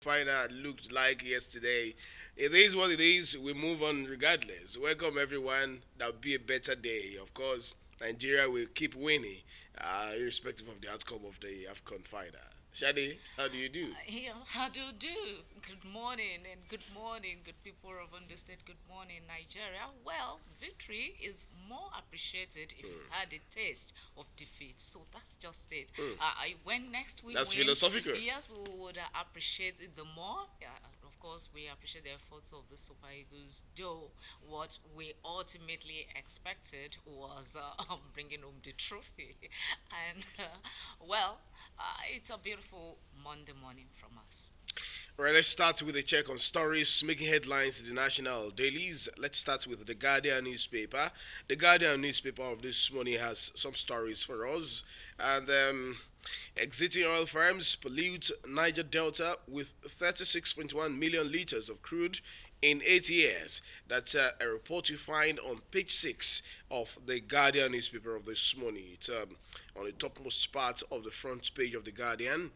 Final looked like yesterday. It is what it is. We move on regardless. Welcome everyone. That'll be a better day. Of course, Nigeria will keep winning, irrespective of the outcome of the AFCON final. Shadi, how do you do? Yeah, how do you do? Good morning and good morning, good people of Understate. Good morning, Nigeria. Well, victory is more appreciated if you've had a taste of defeat. So that's just it. When next we That's win, philosophical. yes, we would appreciate it the more. Yeah, of course, we appreciate the efforts of the Super Eagles, though what we ultimately expected was bringing home the trophy. And, well, it's a beautiful Monday morning from us. All right, let's start with a check on stories making headlines in the national dailies. Let's start with the Guardian newspaper. The Guardian newspaper of this morning has some stories for us. And exiting oil firms pollute Niger Delta with 36.1 million liters of crude in 8 years. That's a report you find on page 6 of the Guardian newspaper of this morning. It's on the topmost part of the front page of the Guardian.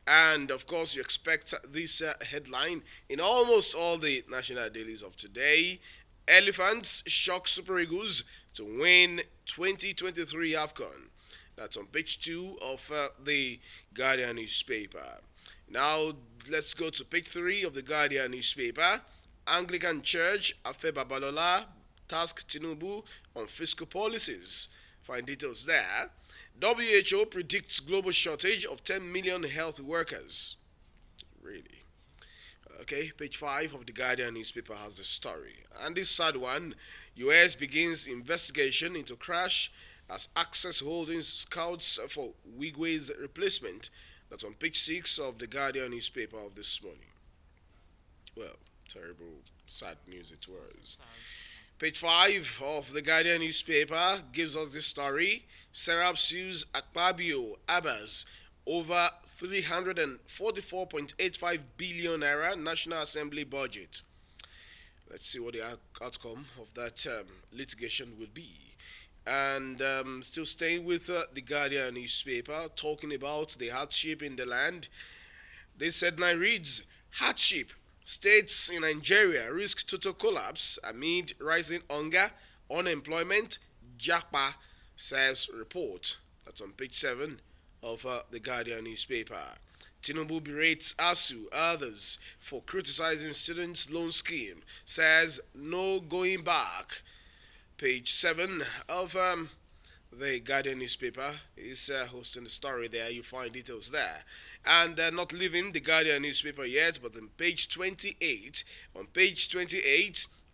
And of course, you expect this headline in almost all the national dailies of today. Elephants shock Super Eagles to win 2023 AFCON. That's on page 2 of the Guardian newspaper. Now, let's go to page 3 of the Guardian newspaper. Anglican Church, Afe Babalola, task Tinubu on fiscal policies. Find details there. WHO predicts global shortage of 10 million health workers. Really? Okay, page 5 of the Guardian newspaper has the story. And this sad one, US begins investigation into crash as Access Holdings scouts for Wigway's replacement. That's on page 6 of the Guardian newspaper of this morning. Well, terrible, sad news it was. Sorry. Page 5 of the Guardian newspaper gives us this story. Serap sues Akpabio Abbas over 344.85 billion naira National Assembly budget. Let's see what the outcome of that litigation would be. And still staying with the Guardian newspaper, talking about the hardship in the land. This headline reads Hardship. States in Nigeria risk total collapse amid rising hunger, unemployment, Japa says report. That's on page 7 of the Guardian newspaper. Tinubu berates ASU, others, for criticizing students' loan scheme, says no going back. Page 7 of the Guardian newspaper is hosting the story there. You find details there. And not leaving the Guardian newspaper yet, but on page 28,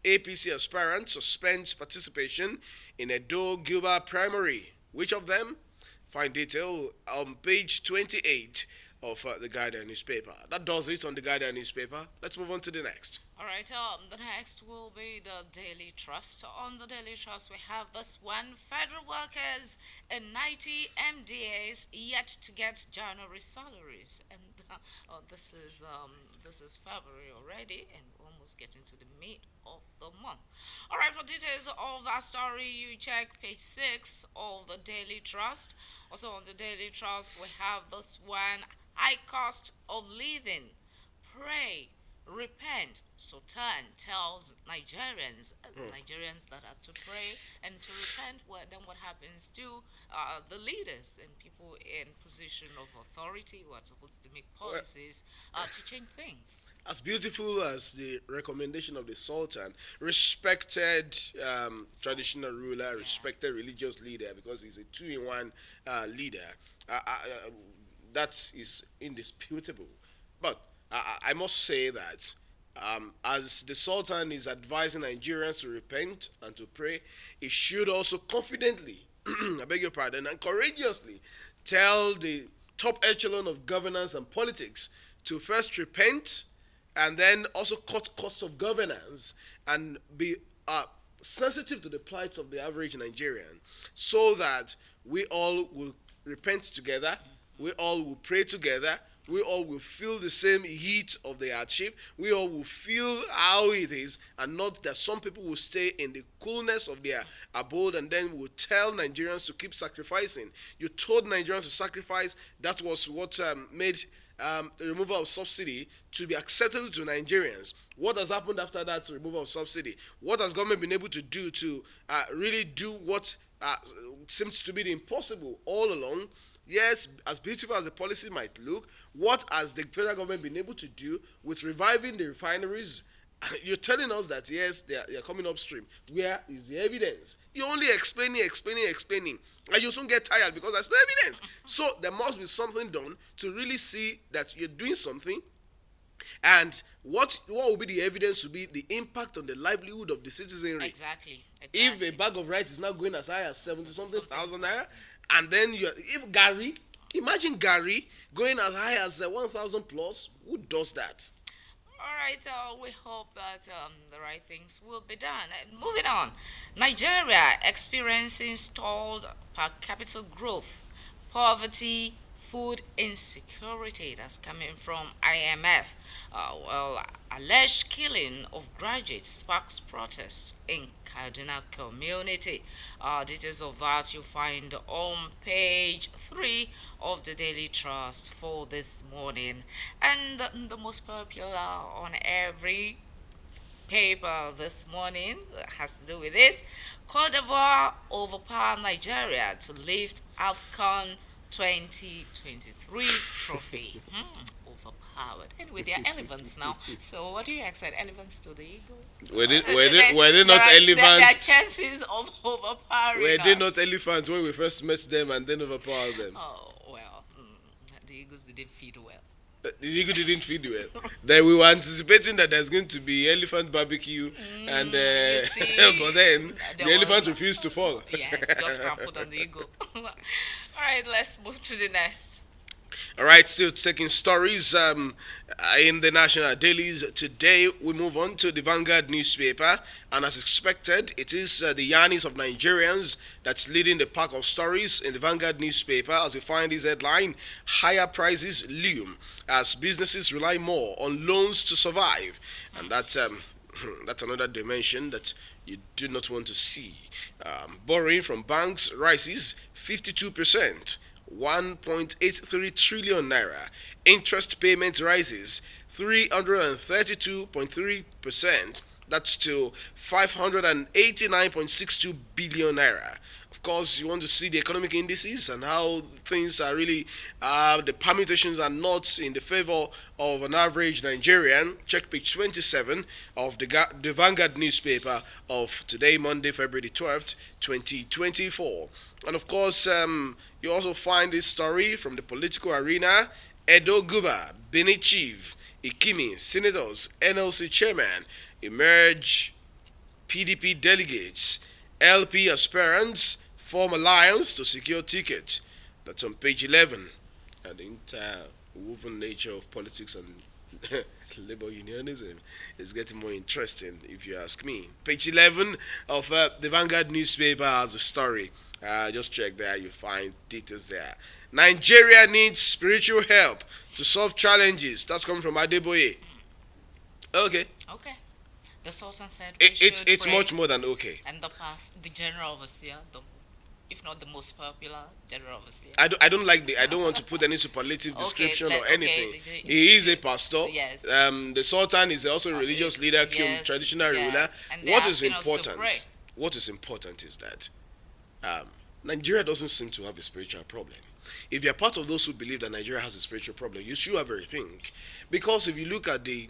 APC aspirant suspends participation in a Edo Gilbert primary. Which of them? Find detail on page 28 of the Guardian newspaper. That does it on the Guardian newspaper. Let's move on to the next. All right, the next will be the Daily Trust. On the Daily Trust, we have this one: federal workers and 90 MDAs yet to get January salaries, and this is February already, and we're almost getting to the mid of the month. All right, for details of that story, you check page 6 of the Daily Trust. Also on the Daily Trust, we have this one: high cost of living. Pray, repent. Sultan tells Nigerians that are to pray and to repent. Well, then what happens to the leaders and people in position of authority who are supposed to make Well, policies to change things? as beautiful as the recommendation of the Sultan, respected traditional ruler, Yeah. respected religious leader, because he's a two-in-one leader, that is indisputable. But I must say that as the Sultan is advising Nigerians to repent and to pray, he should also confidently, I beg your pardon, and courageously tell the top echelon of governance and politics to first repent and then also cut costs of governance and be sensitive to the plights of the average Nigerian so that we all will repent together, we all will pray together, we all will feel the same heat of the hardship, we all will feel how it is, and not that some people will stay in the coolness of their abode and then will tell Nigerians to keep sacrificing. You told Nigerians to sacrifice, that was what made the removal of subsidy to be acceptable to Nigerians. What has happened after that removal of subsidy? What has government been able to do to really do what seems to be the impossible all along? Yes, as beautiful as the policy might look, what has the federal government been able to do with reviving the refineries? You're telling us that yes, they are coming upstream. Where is the evidence? You're only explaining, and you soon get tired because there's no evidence. So there must be something done to really see that you're doing something. And what will be the evidence to be the impact on the livelihood of the citizenry? Exactly. If a bag of rice is now going as high as 70 something thousand naira, and then if Gary, imagine Gary going as high as 1,000 plus, who does that? All right, we hope that the right things will be done. And moving on, Nigeria experiencing stalled per capita growth, poverty, food insecurity. That's coming from IMF. Alleged killing of graduates sparks protests in Kaduna community. Details of that you find on page 3 of the Daily Trust for this morning. And the most popular on every paper this morning has to do with this. Cote d'Ivoire overpower Nigeria to lift AFCON 2023 trophy. Overpowered. Anyway, they are elephants now. So what do you expect? Elephants to the eagle? Were they not elephants? There are chances of overpowering Were they us. not elephants when we first met them and then overpowered them? Oh, well, the eagles didn't feed well. The eagle didn't feed well. Then we were anticipating that there's going to be elephant barbecue, and You see, but then there the elephant was- refused to fall. Yes, just trampled on the eagle. All right, let's move to the next. All right, still taking stories in the national dailies. Today, we move on to the Vanguard newspaper. And as expected, it is the yearnings of Nigerians that's leading the pack of stories in the Vanguard newspaper. As we find this headline, higher prices loom as businesses rely more on loans to survive. And that's another dimension that you do not want to see. Borrowing from banks rises 52%. 1.83 trillion naira. Interest payment rises 332.3%. That's to 589.62 billion naira. Of course, you want to see the economic indices and how things are really, the permutations are not in the favor of an average Nigerian. Check page 27 of the Vanguard newspaper of today, Monday, February 12th, 2024. And of course, you also find this story from the political arena. Edo Guba, Benin Chief, Ikimi, Senators, NLC Chairman, emerge PDP delegates, LP aspirants, form alliance to secure tickets. That's on page 11. And the entire woven nature of politics and labor unionism is getting more interesting, if you ask me. Page 11 of the Vanguard newspaper has a story. Just check there, you find details there. Nigeria needs spiritual help to solve challenges. That's coming from Adeboye. Okay. Okay. The Sultan said we should It's pray. much more than okay. And the past, the general overseer, if not the most popular general overseer. I don't like I don't want to put any superlative description or anything. Okay, He is a pastor. Yes. The Sultan is also a religious leader, yes, traditional yes. ruler. And they're What is asking us to pray. important? What is important is that Nigeria doesn't seem to have a spiritual problem. If you're part of those who believe that Nigeria has a spiritual problem, you should have a rethink. Because if you look at the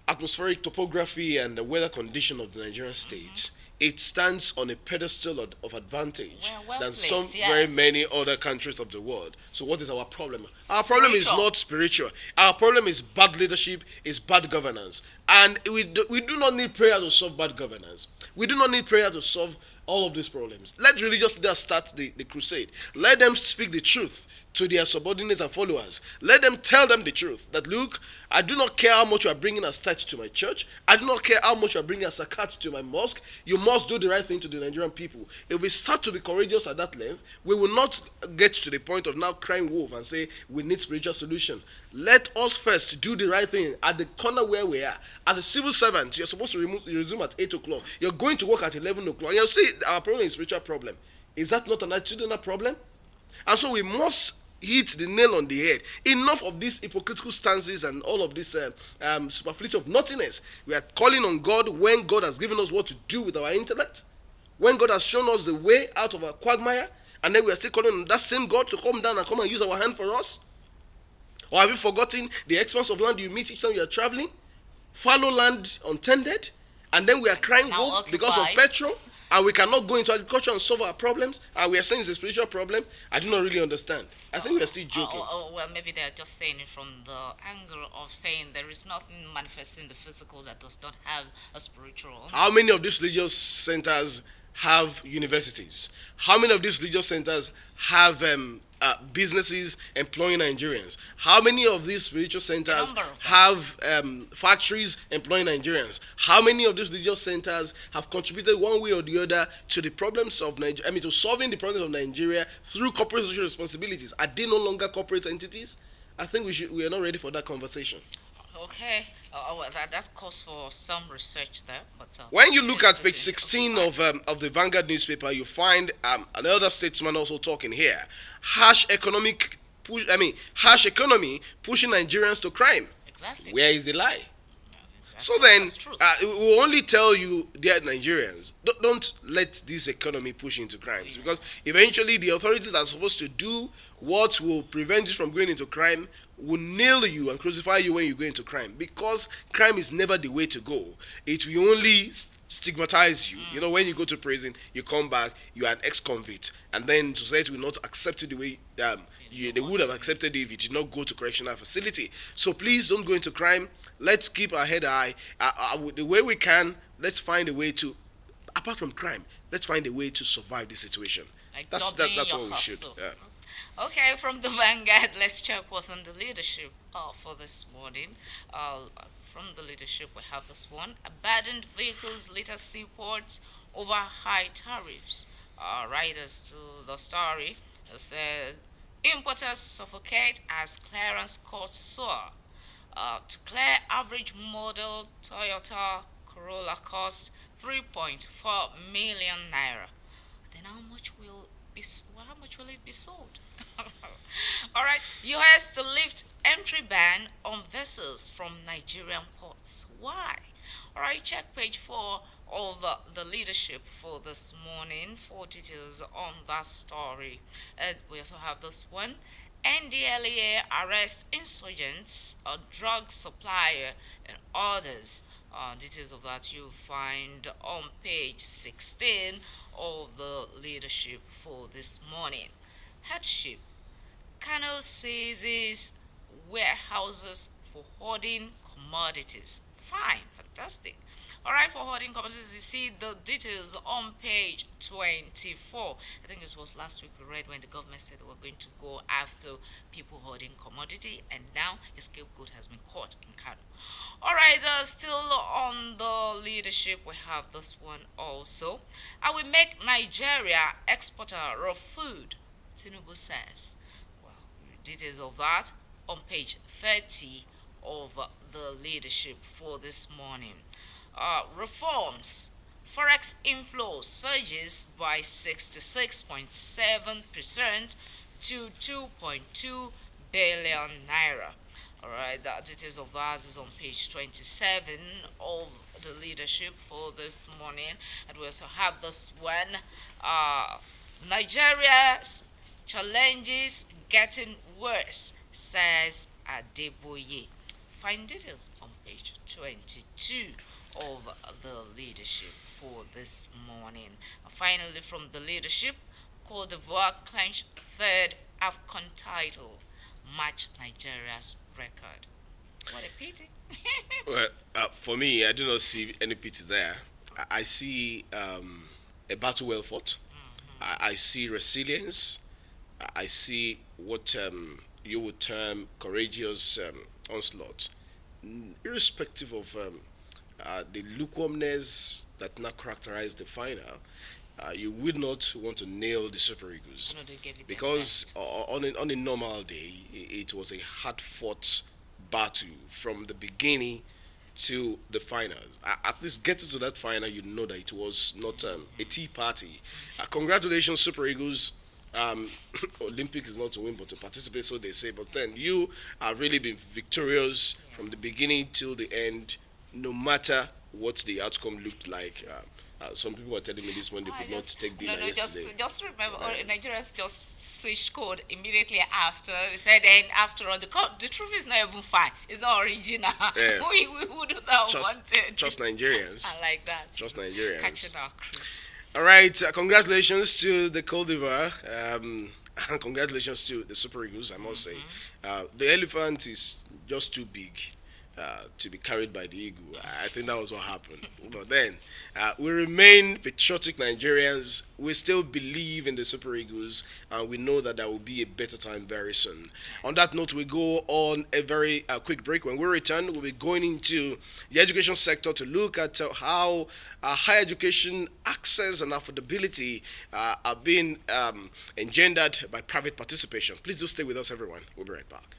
atmospheric topography and the weather condition of the Nigerian state, it stands on a pedestal of advantage Well than placed, some yes. very many other countries of the world. So what is our problem? Our problem is Spiritual. not spiritual. Our problem is bad leadership, is bad governance. And we do not need prayer to solve bad governance. We do not need prayer to solve all of these problems. Let religious leaders start the crusade. Let them speak the truth to their subordinates and followers. Let them tell them the truth. That look, I do not care how much you are bringing as tithe to my church. I do not care how much you are bringing as zakat to my mosque. You must do the right thing to the Nigerian people. If we start to be courageous at that length, we will not get to the point of now crying wolf and say we need spiritual solution. Let us first do the right thing at the corner where we are. As a civil servant, you're supposed to resume at 8 o'clock. You're going to work at 11 o'clock. And you'll say our problem is a spiritual problem. Is that not an attitudinal problem? And so we must hit the nail on the head. Enough of these hypocritical stances and all of this superfluity of nothingness. We are calling on God when God has given us what to do with our intellect, when God has shown us the way out of our quagmire, and then we are still calling on that same God to come down and come and use our hand for us. Or have you forgotten the expanse of land you meet each time you are traveling? Fallow land untended, and then we are crying Now wolf because of occupied. petrol, and we cannot go into agriculture and solve our problems, and we are saying it's a spiritual problem. I do not really understand. I think we are still joking. Well, maybe they're just saying it from the angle of saying there is nothing manifesting the physical that does not have a spiritual. How many of these religious centers have universities? How many of these religious centers have businesses employing Nigerians? How many of these spiritual centers Number of them. have factories employing Nigerians? How many of these religious centers have contributed one way or the other to the problems of Nigeria? I mean, to solving the problems of Nigeria through corporate social responsibilities? Are they no longer corporate entities? I think we are not ready for that conversation. Okay, well, that calls for some research there, but When you look yes, at page 16 of the Vanguard newspaper, you find an elder statesman also talking here. Harsh economy pushing Nigerians to crime. exactly. Where is the lie? Exactly. So then, That's true. we will only tell you, dear Nigerians, don't let this economy push into crimes, because eventually the authorities that are supposed to do what will prevent you from going into crime will nail you and crucify you when you go into crime, because crime is never the way to go. It will only stigmatize you. You know, when you go to prison, you come back, you are an ex-convict, and then society will not accept you the way they would have accepted you if you did not go to correctional facility. So please don't go into crime. Let's keep our head high. The way we can, let's find a way to, apart from crime, let's find a way to survive this situation. Like That's doubling that's your what we should. hustle. Yeah. Okay, from the Vanguard, let's check what's on the leadership for this morning. From the leadership, we have this one. Abandoned vehicles litter seaports over high tariffs. Riders to the story says importers suffocate as clearance costs soar. To clear average model Toyota Corolla cost 3.4 million naira. Then how much will it be sold? All right, U.S. to lift entry ban on vessels from Nigerian ports. Why? All right, check page 4 of the leadership for this morning for details on that story. And we also have this one. NDLEA arrests insurgents, a drug supplier, and others. Details of that you find on page 16 of the leadership for this morning. Headship. Kano seizes warehouses for hoarding commodities. Fine, fantastic. Alright, for hoarding commodities, you see the details on page 24. I think this was last week we read when the government said they were going to go after people hoarding commodity, and now a scapegoat has been caught in Kano. Alright, still on the leadership, we have this one also. I will make Nigeria exporter of food, Tinubu says. Well, details of that on page 30 of the leadership for this morning. Reforms. Forex inflow surges by 66.7% to 2.2 billion naira. Alright, the details of that is on page 27 of the leadership for this morning. And we also have this one. Nigeria's challenges getting worse, says Adeboye. Find details on page 22 of the leadership for this morning. Finally, from the leadership, Cote d'Ivoire clinch third AFCON title, match Nigeria's record. What a pity. Well, for me, I do not see any pity there. I see a battle well fought. I see resilience. I see what you would term courageous onslaught, irrespective of the lukewarmness that now characterized the final. You would not want to nail the Super Eagles, You know, they gave it their because best. on a normal day, it was a hard fought battle from the beginning to the finals. At least getting to that final, you know that it was not a tea party. Congratulations, Super Eagles. um, Olympic is not to win but to participate, so they say. But then you have really been victorious from the beginning till the end, no matter what the outcome looked like. Some people were telling me this when they I could not just take dinner no no yesterday. just remember Right. Nigerians just switched code immediately after. They said then after all the truth is not even fine. It's not original. Yeah. We would do that Trust, wanted. trust Nigerians. I like that. Trust Nigerians. Catching our cruise. All right. Congratulations to the Cote d'Ivoire. And congratulations to the Super Eagles, I must say. The elephant is just too big to be carried by the eagle. I think that was what happened. But then, we remain patriotic Nigerians. We still believe in the Super Eagles, and we know that there will be a better time very soon. On that note, we go on a very quick break. When we return, we'll be going into the education sector to look at how higher education access and affordability are being engendered by private participation. Please do stay with us, everyone. We'll be right back.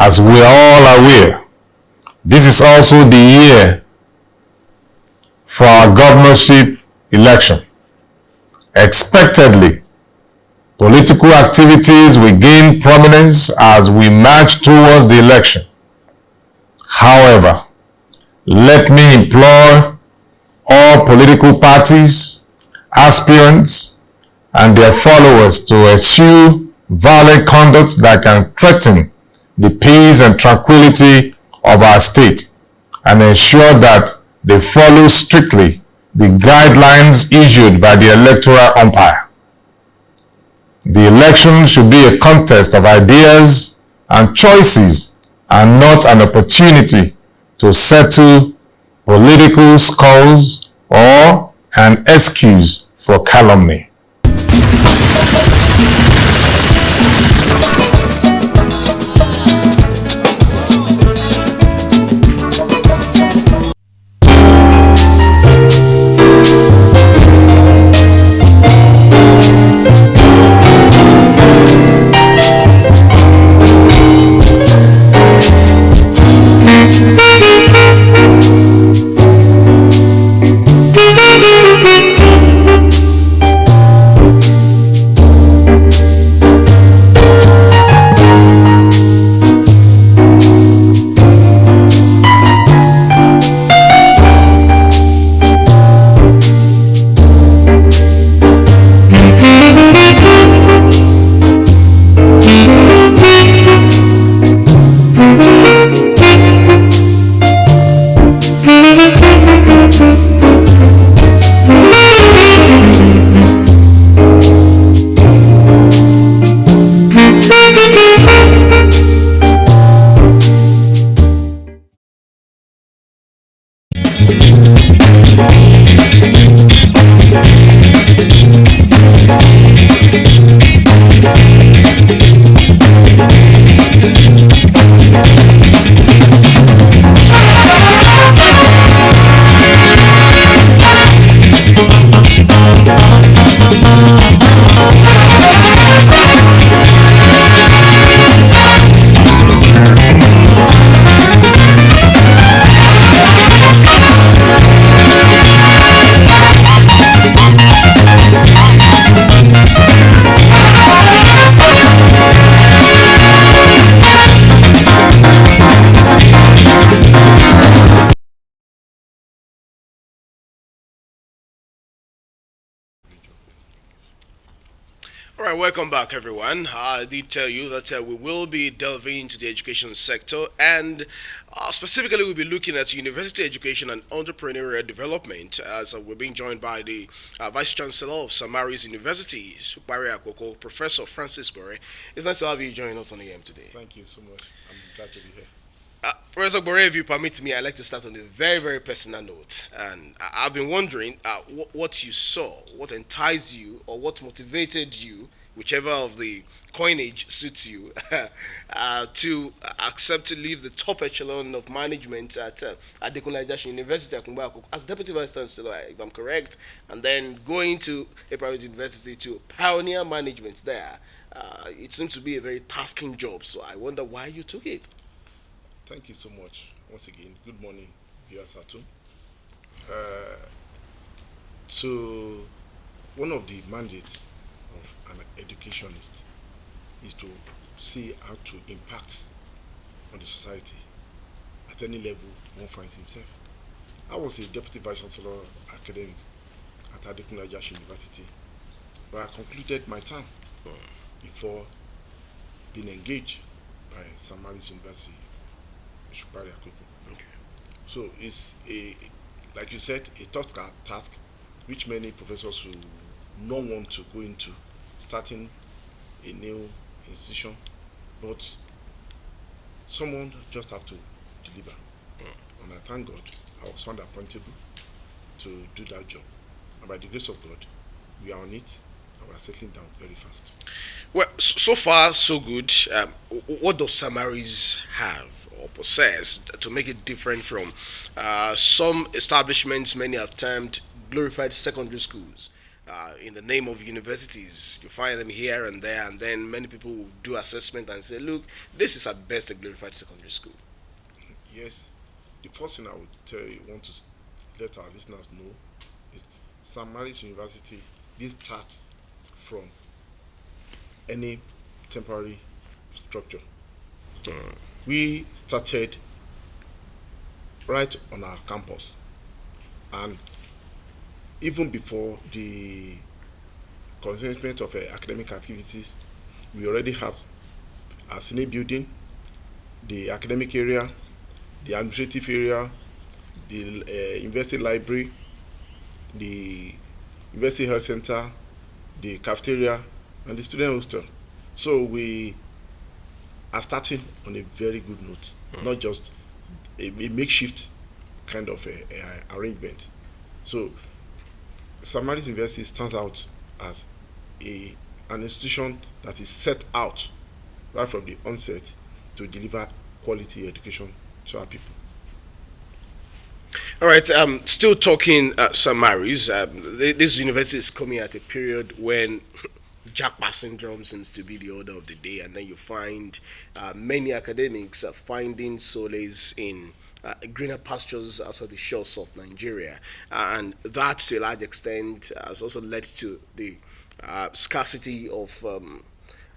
As we are all aware, this is also the year for our governorship election. Expectedly, political activities will gain prominence as we march towards the election. However, let me implore all political parties, aspirants, and their followers to eschew violent conduct that can threaten the peace and tranquility of our state, and ensure that they follow strictly the guidelines issued by the electoral umpire. The election should be a contest of ideas and choices and not an opportunity to settle political scores or an excuse for calumny. All right, welcome back, everyone. I did tell you that we will be delving into the education sector, and specifically, we'll be looking at university education and entrepreneurial development. As we're being joined by the Vice Chancellor of St. Mary's University, Supari Akoko, Professor Francis Bore. It's nice to have you join us on the game today. Thank you so much. I'm glad to be here. Professor Bore, if you permit me, I'd like to start on a very, very personal note. And I've been wondering what you saw, what enticed you, or what motivated you, whichever of the coinage suits you, to accept to leave the top echelon of management at Dekunle University Akumba as Deputy Vice Chancellor, if I'm correct, and then going to a private university to pioneer management there. It seems to be a very tasking job, so I wonder why you took it. Thank you so much. Once again, good morning, viewers at home. Uh, so, one of the mandates of an educationist is to see how to impact on the society at any level one finds himself. I was a deputy vice chancellor academics at Adekunle University, but I concluded my term before being engaged by St. Mary's University. Okay. So it's like you said, a tough task which many professors will not want to go into, starting a new institution, but someone just have to deliver. And I thank God I was found appointable to do that job. And by the grace of God, we are on it and we are settling down very fast. Well, so far so good. What does Samaris have or possess to make it different from some establishments many have termed glorified secondary schools? In the name of universities, you find them here and there, and then many people will do assessment and say, look, this is at best a glorified secondary school. Yes, the first thing I would want to let our listeners know is St. Mary's University did start from any temporary structure. We started right on our campus, and even before the commencement of academic activities, we already have a Senate building, the academic area, the administrative area, the university library, the university health center, the cafeteria, and the student hostel. So we are starting on a very good note, not just a makeshift kind of arrangement. So St. Mary's University stands out as an institution that is set out right from the onset to deliver quality education to our people. All right, still talking St. Mary's. This university is coming at a period when jackpot syndrome seems to be the order of the day, and then you find many academics finding solace in greener pastures outside the shores of Nigeria, and that to a large extent has also led to the scarcity of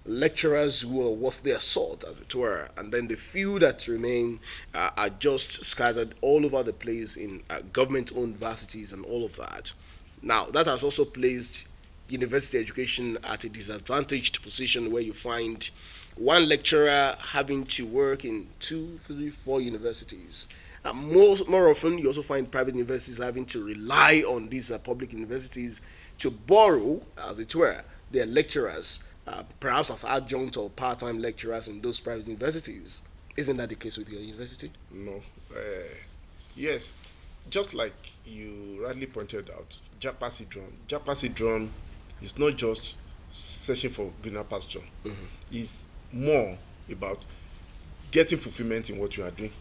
lecturers who are worth their salt, as it were, and then the few that remain are just scattered all over the place in government-owned varsities and all of that. Now, that has also placed university education at a disadvantaged position where you find one lecturer having to work in 2, 3, 4 universities. More often, you also find private universities having to rely on these public universities to borrow, as it were, their lecturers, perhaps as adjunct or part-time lecturers in those private universities. Isn't that the case with your university? No. Yes, just like you rightly pointed out, Japa syndrome. Japa syndrome is not just searching for greener pasture. It's more about getting fulfillment in what you are doing.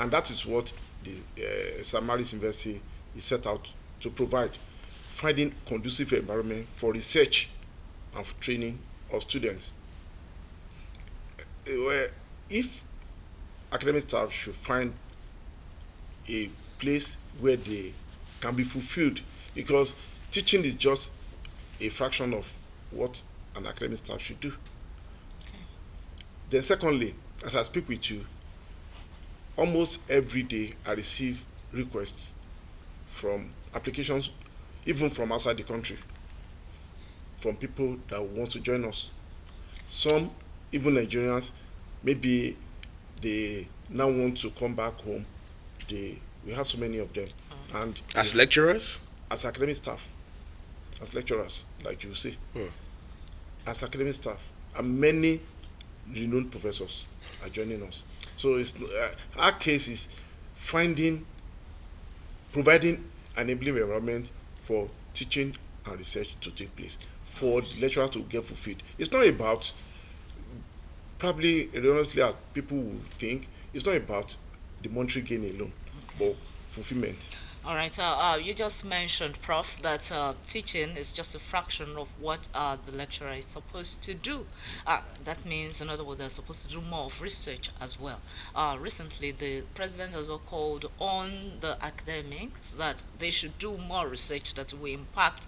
And that is what the St. Mary's University is set out to provide, finding conducive environment for research and for training of students. If academic staff should find a place where they can be fulfilled, because teaching is just a fraction of what an academic staff should do. Okay. Then secondly, as I speak with you, almost every day I receive requests from applications, even from outside the country, from people that want to join us. Some, even Nigerians, maybe they now want to come back home. We have so many of them, and As lecturers? as academic staff, as lecturers, like you say, as academic staff, and many renowned professors are joining us. So it's our case is providing an enabling environment for teaching and research to take place, for the lecturer to get fulfilled. It's not about, probably erroneously as people will think, it's not about the monetary gain alone, but fulfillment. All right. You just mentioned, Prof, that teaching is just a fraction of what the lecturer is supposed to do. That means, in other words, they're supposed to do more of research as well. Recently, the president has called on the academics that they should do more research that will impact,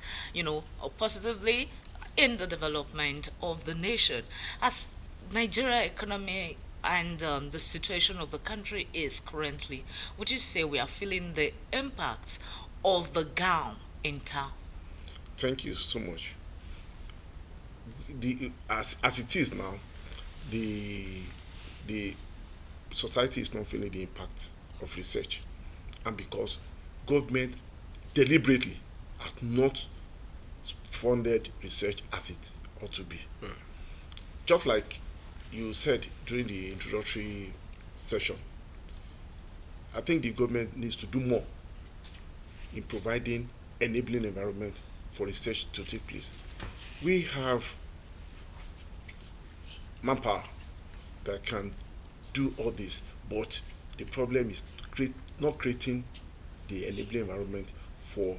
positively in the development of the nation. As Nigeria economy and the situation of the country is currently, would you say we are feeling the impact of the gown in town? Thank you so much. As it is now, the society is not feeling the impact of research, and because government deliberately has not funded research as it ought to be. Just like you said during the introductory session, I think the government needs to do more in providing enabling environment for research to take place. We have manpower that can do all this, but the problem is not creating the enabling environment for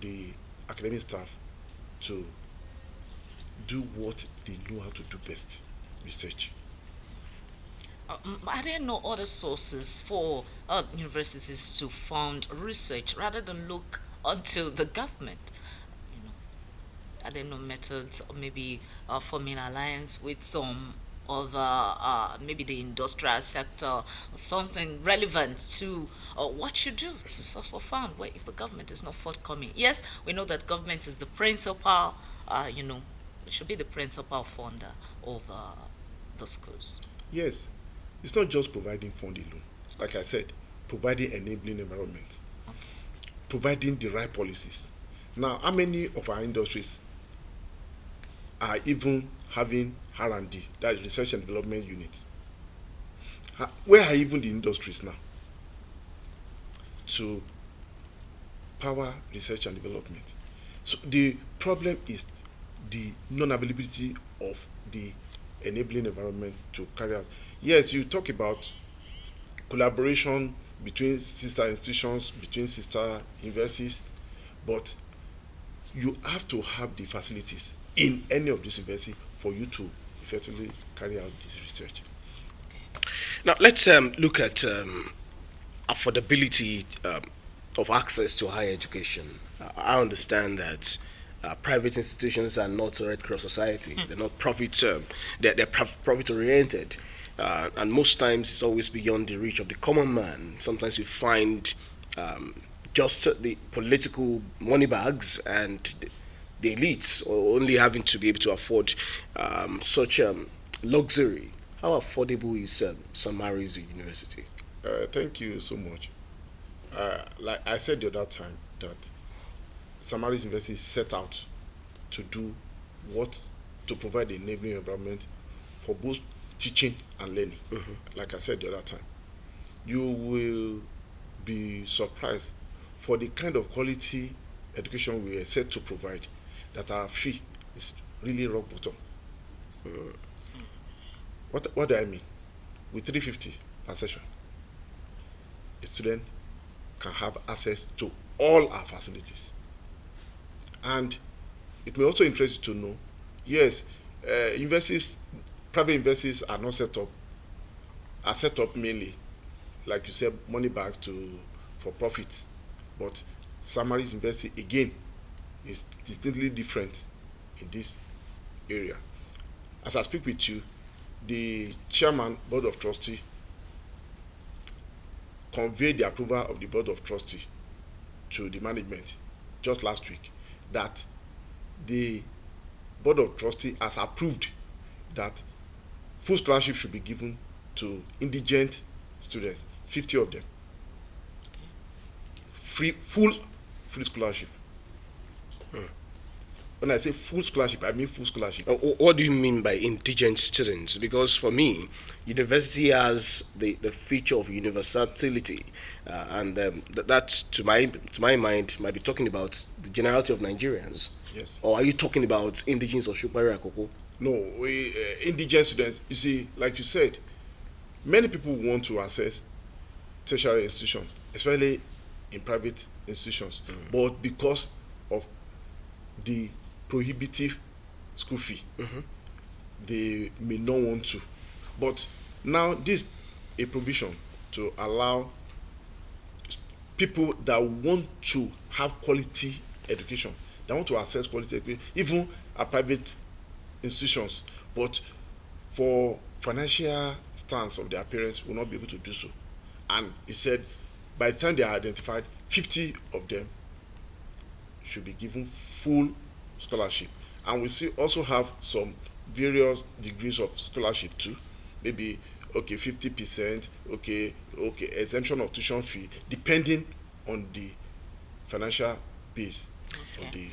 the academic staff to do what they know how to do best, research. Are there no other sources for universities to fund research rather than look unto the government? Are there no methods, or maybe forming alliance with some other, maybe the industrial sector, or something relevant to what you do to source for fund? Where if the government is not forthcoming, yes, we know that government is the principal, it should be the principal funder of the schools. Yes, it's not just providing funding alone. Like I said, providing enabling environment, providing the right policies. Now, how many of our industries are even having R&D, that is research and development units? Where are even the industries now to power research and development? So the problem is the non-availability of the enabling environment to carry out. Yes, you talk about collaboration between sister institutions, between sister universities, but you have to have the facilities in any of these universities for you to effectively carry out this research. Now, let's look at affordability of access to higher education. I understand that private institutions are not a Red Cross society. They're not profit. They're profit oriented, and most times it's always beyond the reach of the common man. Sometimes we find just the political money bags and the elites only having to be able to afford such luxury. How affordable is St. Mary's University? Thank you so much. Like I said the other time, that St. Mary's University is set out to do to provide the enabling environment for both teaching and learning. Like I said the other time, you will be surprised for the kind of quality education we are set to provide, that our fee is really rock bottom. What do I mean? With 350 per session, a student can have access to all our facilities. And it may also interest you to know, yes, private universities are not set up mainly, like you said, money bags for profit. But St. Mary's University, again, is distinctly different in this area. As I speak with you, the chairman, board of trustee, conveyed the approval of the board of trustee to the management just last week, that the Board of Trustees has approved that full scholarship should be given to indigent students, 50 of them. Full free scholarship. When I say full scholarship, I mean full scholarship. What do you mean by indigent students? Because for me, university has the feature of universality, and that, to my mind, might be talking about the generality of Nigerians. Yes. Or are you talking about indigenous or Shupari Akoko? No, indigent students, you see, like you said, many people want to access tertiary institutions, especially in private institutions, but because of the prohibitive school fee, they may not want to. But now this is a provision to allow people that want to have quality education, that want to access quality education, even at private institutions, but for financial stance of their parents will not be able to do so. And he said by the time they are identified, 50 of them should be given full scholarship. And we also have some various degrees of scholarship too. Maybe 50%, exemption of tuition fee, depending on the financial base of the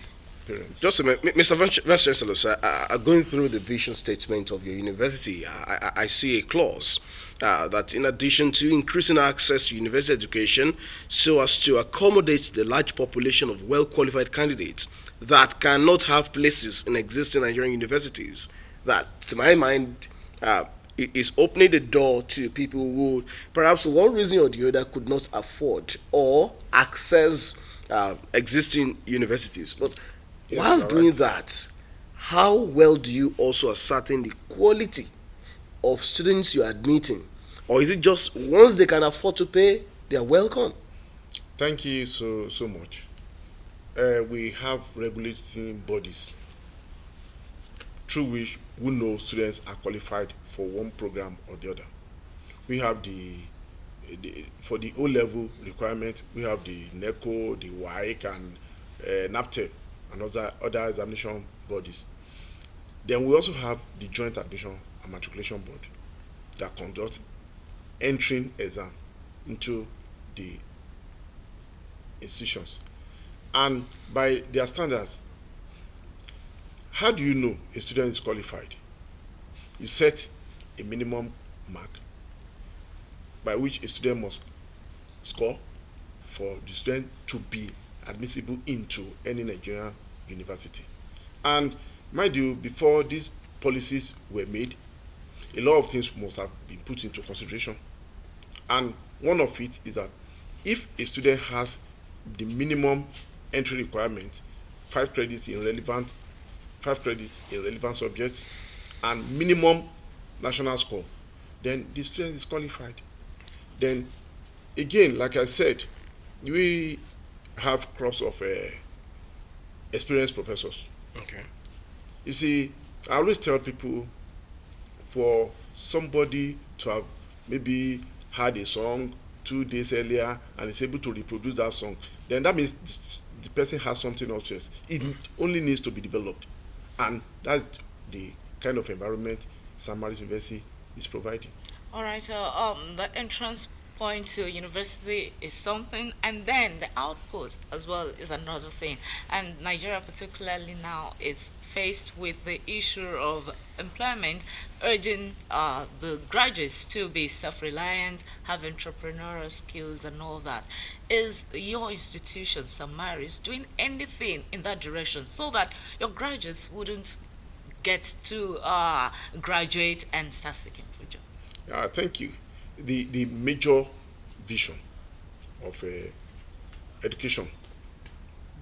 parents. Just a minute, Mr. Vice Chancellor, sir, going through the vision statement of your university, I see a clause that in addition to increasing access to university education so as to accommodate the large population of well-qualified candidates that cannot have places in existing Nigerian universities, that, to my mind, is opening the door to people who, perhaps for one reason or the other, could not afford or access existing universities. But while doing that, how well do you also ascertain the quality of students you are admitting? Or is it just once they can afford to pay, they are welcome? Thank you so much. We have regulating bodies through which we know students are qualified for one program or the other. We have for the O-level requirement, we have the NECO, the WAEC, and NAPTEP, and other examination bodies. Then we also have the Joint Admission and Matriculation Board that conducts entering exam into the institutions. And by their standards, how do you know a student is qualified? You set a minimum mark by which a student must score for the student to be admissible into any Nigerian university. And mind you, before these policies were made, a lot of things must have been put into consideration. And one of it is that if a student has the minimum entry requirement, 5 credits in relevant subjects, and minimum national score, then the student is qualified. Then again, like I said, we have crops of experienced professors. Okay. You see, I always tell people, for somebody to have maybe had a song 2 days earlier and is able to reproduce that song, then that means the person has something upstairs. It only needs to be developed, and that's the kind of environment St. Mary's University is providing. All right. The entrance point to university is something, and then the output as well is another thing. And Nigeria, particularly now, is faced with the issue of employment, urging the graduates to be self-reliant, have entrepreneurial skills, and all that. Is your institution, St. Mary's, doing anything in that direction so that your graduates wouldn't get to graduate and start seeking for jobs? Thank you. The major vision of education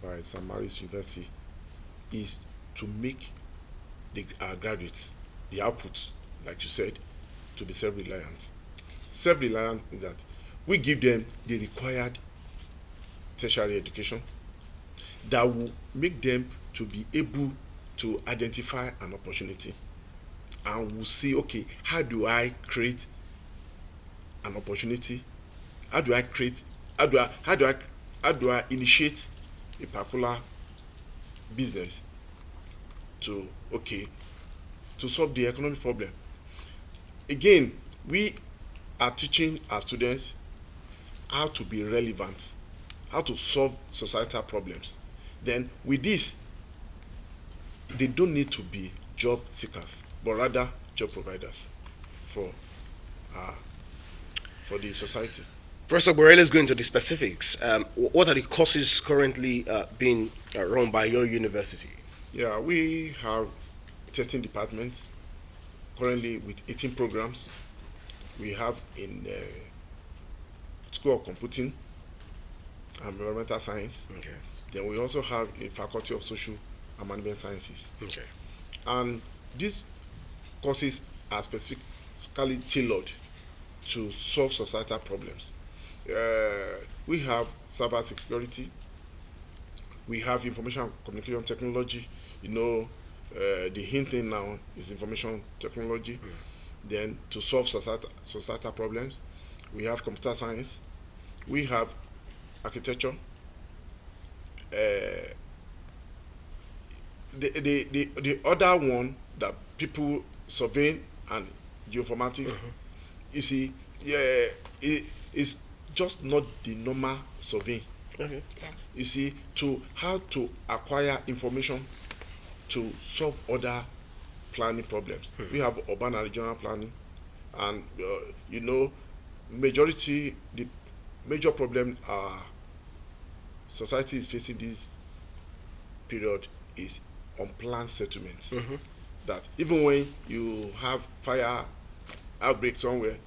by St. Mary's University is to make our graduates, the output, like you said, to be self-reliant. Self-reliant is that we give them the required tertiary education that will make them to be able to identify an opportunity, and will say, okay, how do I create an opportunity? How do I initiate a particular business? to to solve the economic problem. Again, we are teaching our students how to be relevant, how to solve societal problems. Then with this, they don't need to be job seekers, but rather job providers for uh, for the society. Professor Borrell, let's go into the specifics. What are the courses currently being run by your university? Yeah, we have 13 departments currently with 18 programs. We have in School of Computing and Environmental Science. Okay. Then we also have a Faculty of Social and Management Sciences. Okay. And these courses are specifically tailored to solve societal problems. We have cyber security, we have information and communication technology. The hint thing now is information technology. Then to solve societal problems, we have computer science, we have architecture. The other one that people surveying and geoinformatics, you see, yeah, it's just not the normal survey. Okay. You see, to how to acquire information to solve other planning problems. We have urban and regional planning, and the major problem society is facing this period is unplanned settlements. That even when you have fire outbreak somewhere,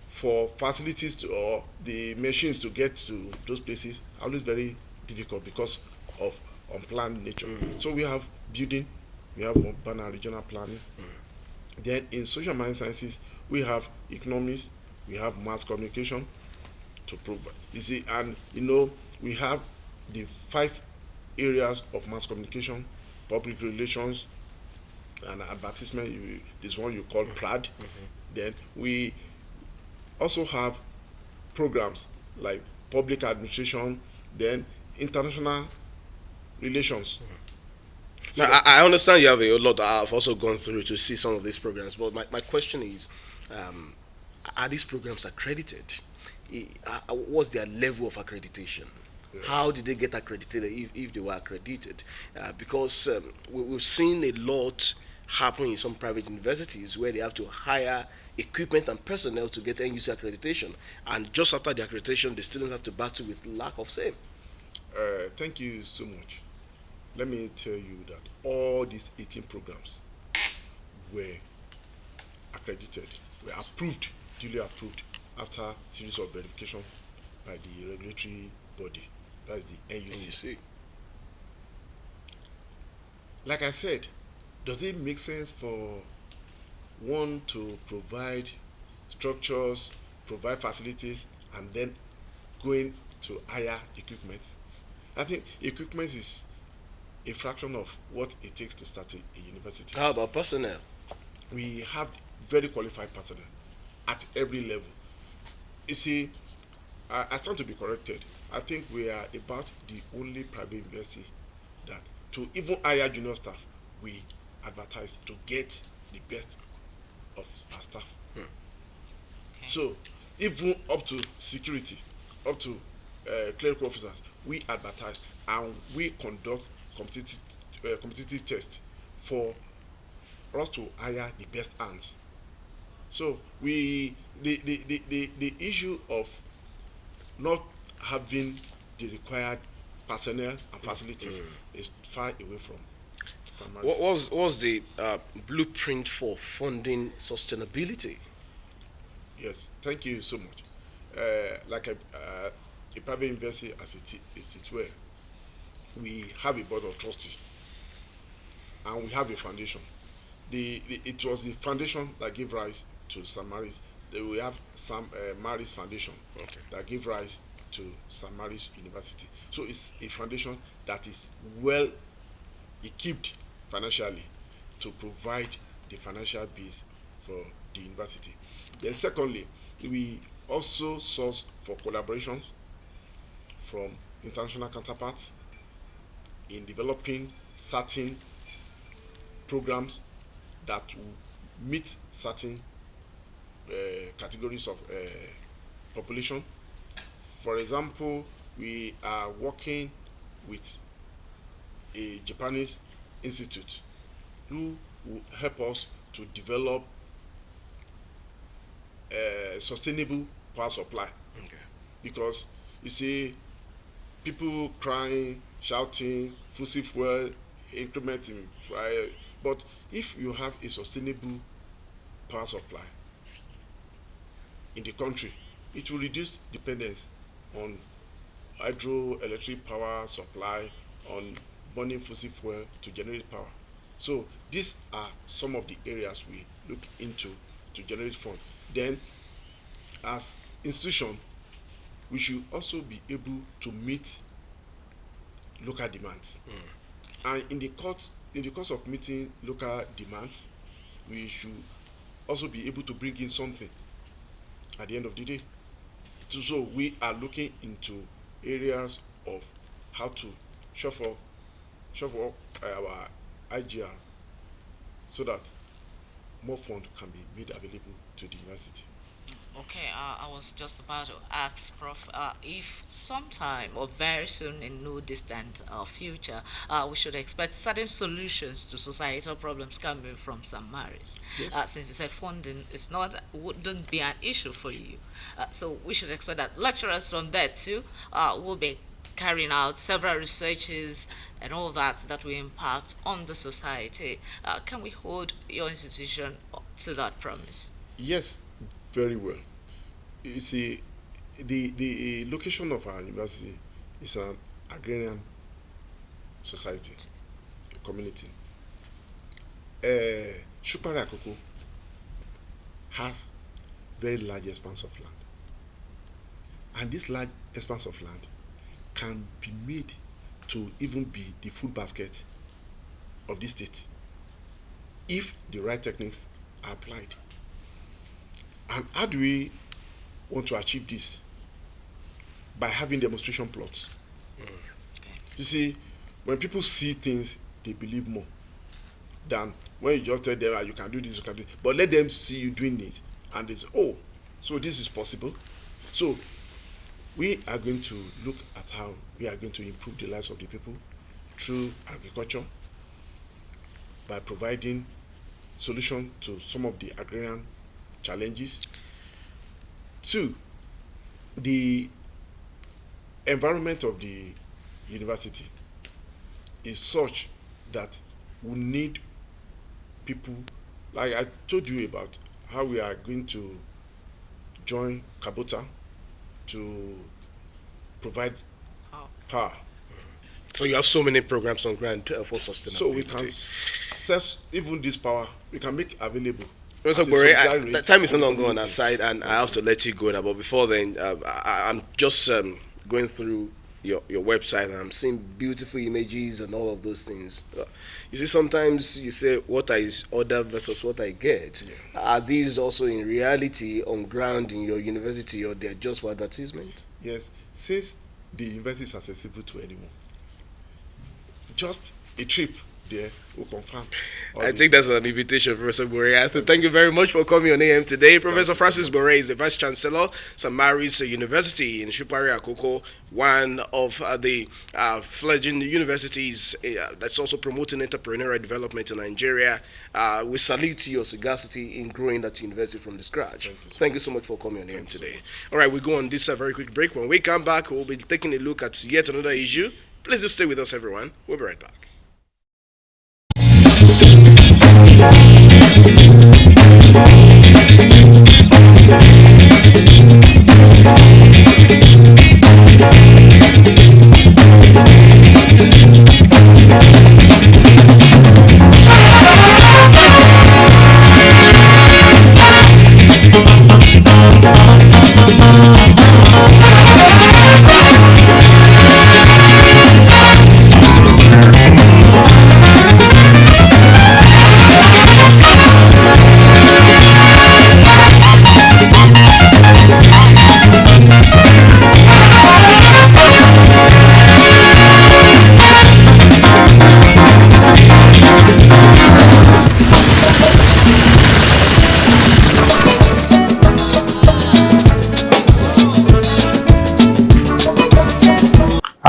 for facilities or the machines to get to those places are always very difficult because of unplanned nature. So we have building, we have urban and regional planning. Then in social management sciences, we have economics, we have mass communication to provide. You see, and we have the 5 areas of mass communication: public relations and advertisement. This one you call PRAD. Then we also have programs like public administration, then international relations. Now, I understand you have a lot that I've also gone through to see some of these programs, but my question is, are these programs accredited? What's their level of accreditation? How did they get accredited if they were accredited? Because we've seen a lot happen in some private universities where they have to hire equipment and personnel to get NUC accreditation, and just after the accreditation, the students have to battle with lack of same. Thank you so much. Let me tell you that all these 18 programs were accredited, were approved, duly approved, after a series of verification by the regulatory body, that is the NUC. Like I said, does it make sense for one to provide structures, provide facilities, and then going to hire equipment? I think equipment is a fraction of what it takes to start a university. How about personnel? We have very qualified personnel at every level. You see, I stand to be corrected. I think we are about the only private university that to even hire junior staff, we advertise to get the best of our staff. Okay. So even up to security, up to clerical officers, we advertise and we conduct competitive tests for us to hire the best hands. So the issue of not having the required personnel and facilities is far away from Samaris. What was the blueprint for funding sustainability? Yes, thank you so much. Like a private university as it were, we have a board of trustees and we have a foundation. It was the foundation that gave rise to St. Mary's. We have St. Mary's Foundation that gave rise to St. Mary's University. So it's a foundation that is well equipped financially to provide the financial base for the university. Then secondly, we also source for collaborations from international counterparts in developing certain programs that will meet certain categories of population. For example, we are working with a Japanese institute who will help us to develop sustainable power supply. Okay. Because you see, people crying, shouting, fossil fuel, increment in price. But if you have a sustainable power supply in the country, it will reduce dependence on hydroelectric power supply, on burning fossil fuel to generate power. So these are some of the areas we look into to generate funds. Then, as institution, we should also be able to meet local demands. And in the course of meeting local demands, we should also be able to bring in something at the end of the day. So we are looking into areas of how to shove up our IGR so that more funds can be made available to the university. Okay, I was just about to ask, Prof, if sometime or very soon in no distant future, we should expect certain solutions to societal problems coming from St. Mary's. Yes. Since you said funding is wouldn't be an issue for you. So we should expect that lecturers from there too will be carrying out several researches and all that will impact on the society. Can we hold your institution to that promise? Yes, very well. You see, the location of our university is an agrarian society, a community. Shupari Akoko has very large expanse of land, and this large expanse of land can be made to even be the food basket of this state if the right techniques are applied. And how do we want to achieve this? By having demonstration plots. Okay. You see, when people see things, they believe more than when you just tell them, you can do this, you can do it. But let them see you doing it, and they say, oh, so this is possible. So we are going to look at how we are going to improve the lives of the people through agriculture, by providing solution to some of the agrarian challenges. Two, the environment of the university is such that we need people, like I told you about how we are going to join Kabota to provide power. So you have so many programs on ground for sustainability. So we can access even this power, we can make available. Professor Bore, the time is no longer on our side, and I have to let you go now. But before then, I'm just going through your website, and I'm seeing beautiful images and all of those things. You see, sometimes you say, what I order versus what I get. Yeah. Are these also in reality on ground in your university, or they're just for advertisement? Yes, since the university is accessible to anyone, just a trip there will confirm. I think that's an invitation, Professor Bore. Thank you very much for coming on AM today. Professor Francis Bore is the Vice Chancellor, St. Mary's University in Shupari Akoko, one of the fledgling universities that's also promoting entrepreneurial development in Nigeria. We salute your sagacity in growing that university from the scratch. Thank you so much for coming on AM today. All right, we go on this very quick break. When we come back, we'll be taking a look at yet another issue. Please just stay with us, everyone. We'll be right back.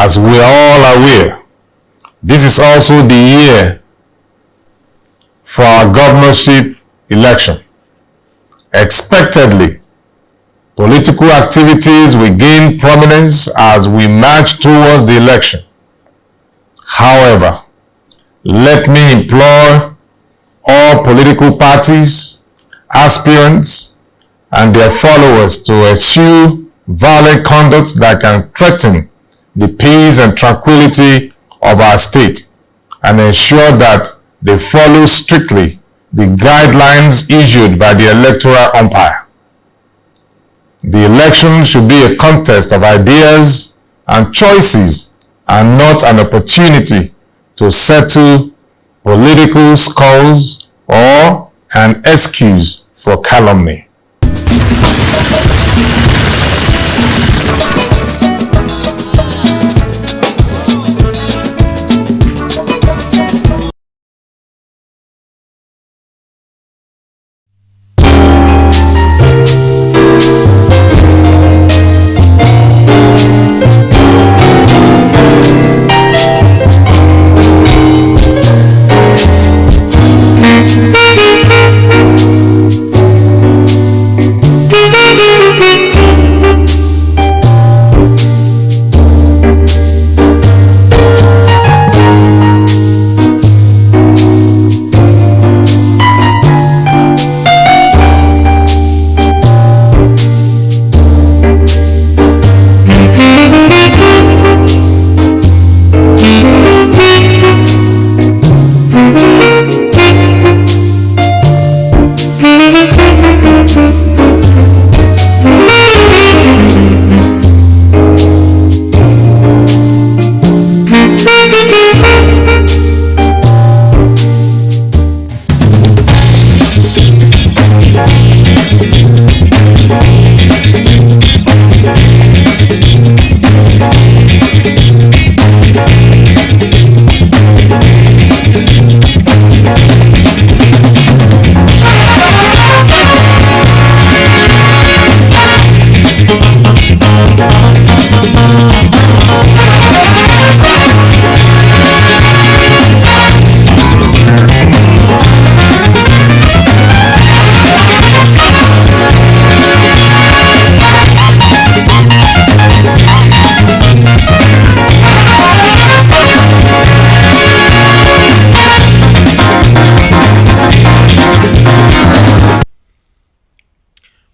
As we are all aware, this is also the year for our governorship election. Expectedly, political activities will gain prominence as we march towards the election. However, let me implore all political parties, aspirants, and their followers to eschew violent conduct that can threaten the peace and tranquility of our state, and ensure that they follow strictly the guidelines issued by the electoral umpire. The election should be a contest of ideas and choices, and not an opportunity to settle political scores or an excuse for calumny.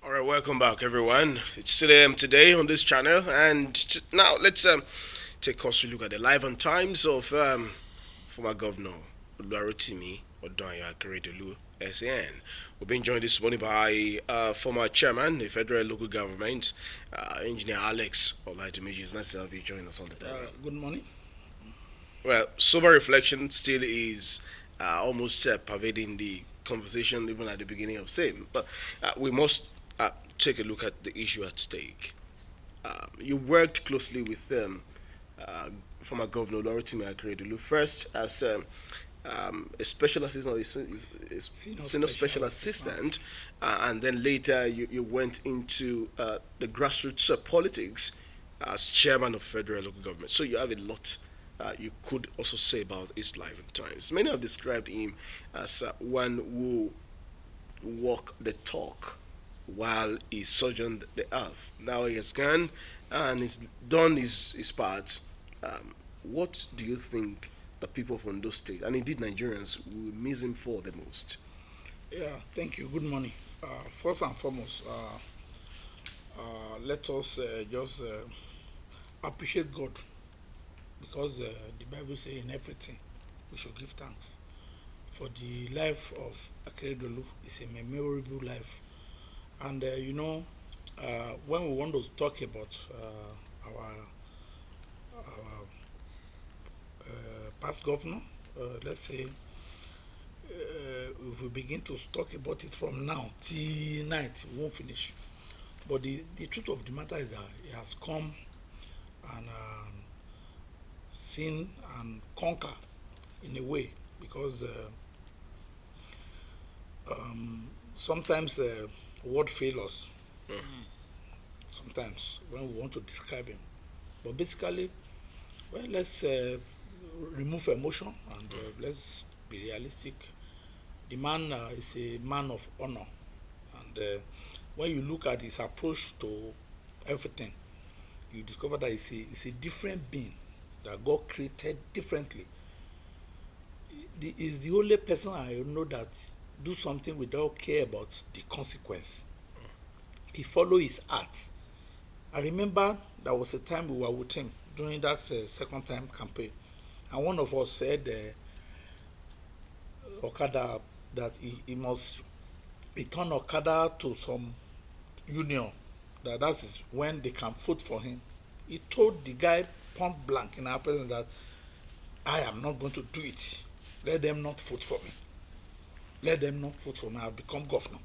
Alright, welcome back, everyone. It's still AM today on this channel, and now let's take a closer look at the life and times of former governor Oluwarotimi Odoanya Akeredolu, SAN. We've been joined this morning by former chairman, the federal local government, engineer Alex Olatunji. It's nice to have you join us on the panel. Good morning. Well, sober reflection still is almost pervading the conversation, even at the beginning of same. But we must take a look at the issue at stake. You worked closely with former Governor Oluwarotimi Akeredolu first as a special assistant, senior special assistant, and then later you went into the grassroots politics as chairman of federal local government. So you have a lot you could also say about his life and times. Many have described him as one who walked the talk while he sojourned the earth. Now he has gone and he's done his part. What do you think the people from those states, and indeed Nigerians, will miss him for the most? Yeah, thank you. Good morning. First and foremost, let us just appreciate God, because the Bible says in everything we should give thanks. For the life of Akeredolu is a memorable life, and when we want to talk about our past governor, let's say if we begin to talk about it from now till night, we won't finish. But the truth of the matter is that he has come and seen and conquer in a way, because sometimes word fail us. Sometimes when we want to describe him, but basically Well, let's remove emotion and let's be realistic. The man is a man of honor, and when you look at his approach to everything, you discover that it's a different being that God created differently. He's the only person I know that do something without care about the consequence. He follow his heart. I remember there was a time we were with him during that second time campaign, and one of us said, Okada, that he must return Okada to some union, that is when they can vote for him. He told the guy point blank in our presence that I am not going to do it. Let them not vote for me. Let them not vote for me. I'll become governor.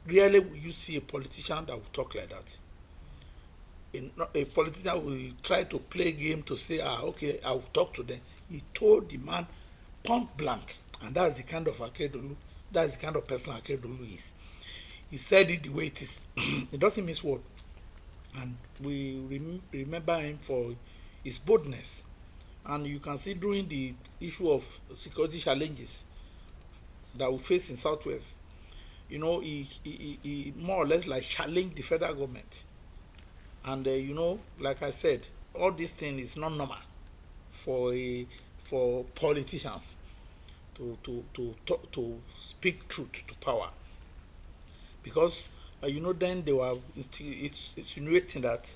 Rarely will you see a politician that will talk like that. A politician will try to play a game to say, okay, I will talk to them. He told the man point blank, and that's the kind of Akeredolu, that's the kind of person Akeredolu is. He said it the way it is. It doesn't miss word. And we remember him for his boldness. And you can see during the issue of security challenges that we face in Southwest, you know, he more or less like challenged the federal government. And you know, like I said, all this thing is not normal for politicians to speak truth to power, because you know, then they were insinuating that